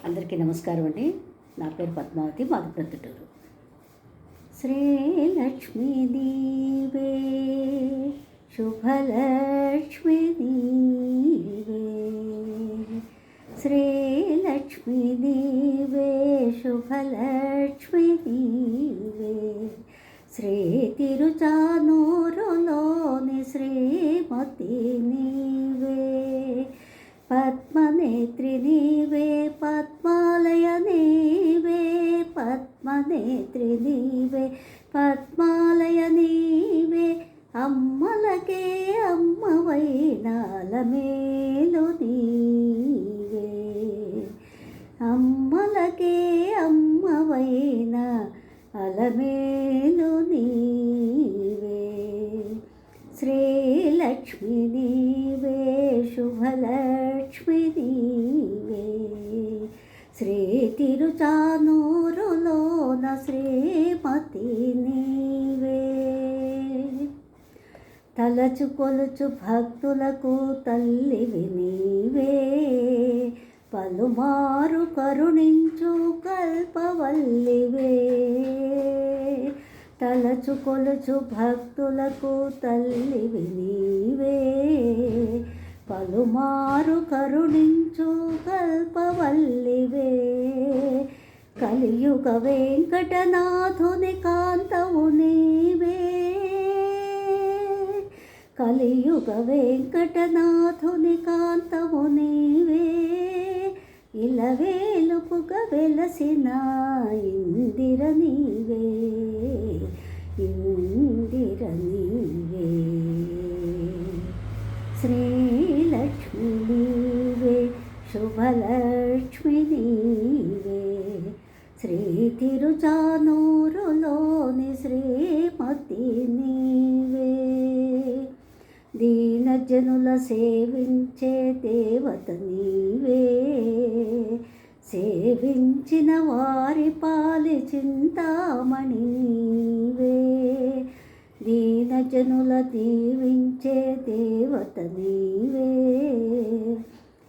అందరికీ నమస్కారం అండి. నా పేరు పద్మావతి, మాది ప్రొద్దుటూరు. శ్రీలక్ష్మీ నీవే, శుభలక్ష్మీ నీవే, శ్రీలక్ష్మీ నీవే, శుభలక్ష్మీ నీవే, శ్రీ తిరుచానూరులోని శ్రీమతి నీవే, పద్మనేత్రి నీవే, పద్మాలయ నీవే, పద్మనేత్రి నీవే, పద్మాలయ నీవే, అమ్మలకే అమ్మవైన అలమేలు నీవే, అమ్మలకే అమ్మవైన అలమేలు నీవే, శ్రీలక్ష్మి నీవే, శుభలక్ష్మి నీవే, శ్రీ తిరుచానూరులోన శ్రీమతి నీవే, తలచు కొలుచు భక్తులకు తల్లివి నీవే, పలుమారు కరుణించు కల్పవల్లివే, తలచు కొలుచు భక్తులకు తల్లివి నీవే, పలుమారు కరుణించు కల్పవల్లివే, కలియుగ వెంకటనాథుని కాంతవు నీవే, కలియుగ వెంకటనాథుని కాంతవు నీవే, ఇలవేలుపుగా వెలసిన ఇందిర నీవే, ఇందిర నీవే, శ్రీలక్ష్మి నీవే, శుభలక్ష్మి నీవే, శ్రీ తిరుచానూరులోని శ్రీమతి నీవే, దీనజనుల సేవించే దేవత నీవే, సేవించిన వారి పాలి చింతామణి నీవే, దీనజనుల దీవించే దేవత నీవే,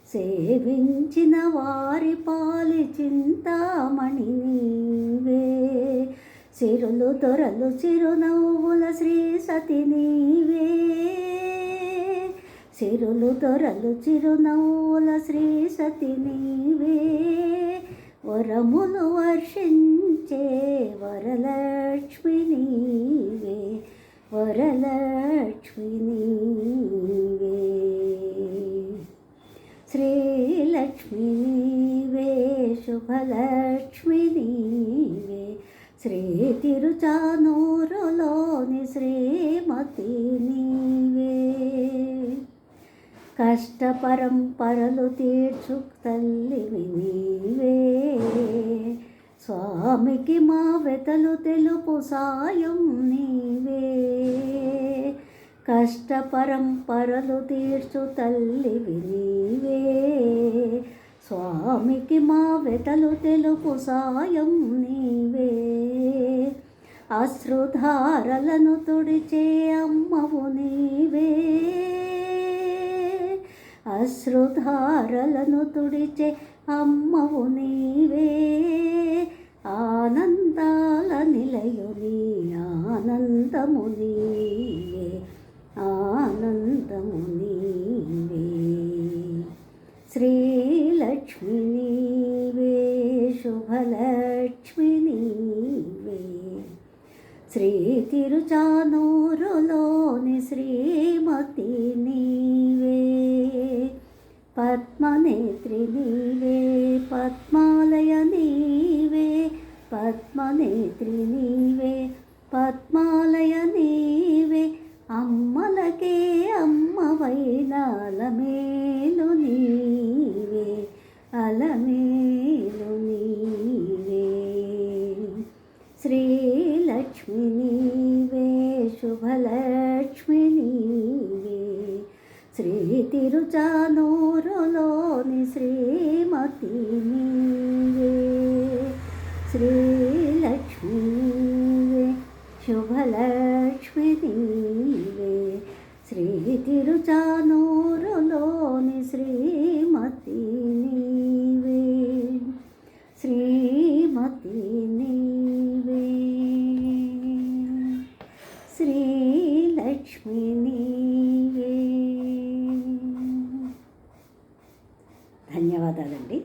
సేవించిన వారి పాలి చింతామణి నీవే, సిరులు దొరలు చిరునవ్వుల శ్రీ సతి నీవే, సిరులు దొరలు చిరునవ్వుల శ్రీ సతి నీవే, వరములు వర్షించే వరలక్ష్మి నీవే, వరలక్ష్మి నీవే, శ్రీలక్ష్మి నీవే, శుభలక్ష్మి నీవే, శ్రీ తిరుచానూరులోని శ్రీమతి నీవే, కష్టపరంపరలు తీర్చు తల్లివి నీవే, స్వామికి మా వెతలు తెలుపు సాయం నీవే, కష్టపరంపరలు తీర్చు తల్లివి నీవే, స్వామికి మా వెతలు తెలుపు సాయం నీవే, అశ్రుధారలను తుడిచే అమ్మవు నీవే, అశ్రుధారలను తుడిచే అమ్మవు నీవే, ఆనందాల నిలయుని ఆనందము నీవే, ఆనందము నీవే, శ్రీలక్ష్మి నీవే, శుభలక్ష్మి నీవే, శ్రీ తిరుచానూరులోని శ్రీమతి నీవే, పద్మనేత్రి నీవే, పద్మాలయ నీవే, పద్మనేత్రి నీవే, పద్మాలయ నీవే, అమ్మలకే అమ్మవైన అలమేలు నీవే, అలమేలు నీవే, శ్రీలక్ష్మి నీవే, శుభలక్ష్మి నీవే, శ్రీ తిరుచానూరులోని శ్రీమతి నీవే, శ్రీలక్ష్మి నీవే, శుభలక్ష్మి నీవే, శ్రీ తిరుచానూరులోని శ్రీమతి నీవే. ధన్యవాదాలండి.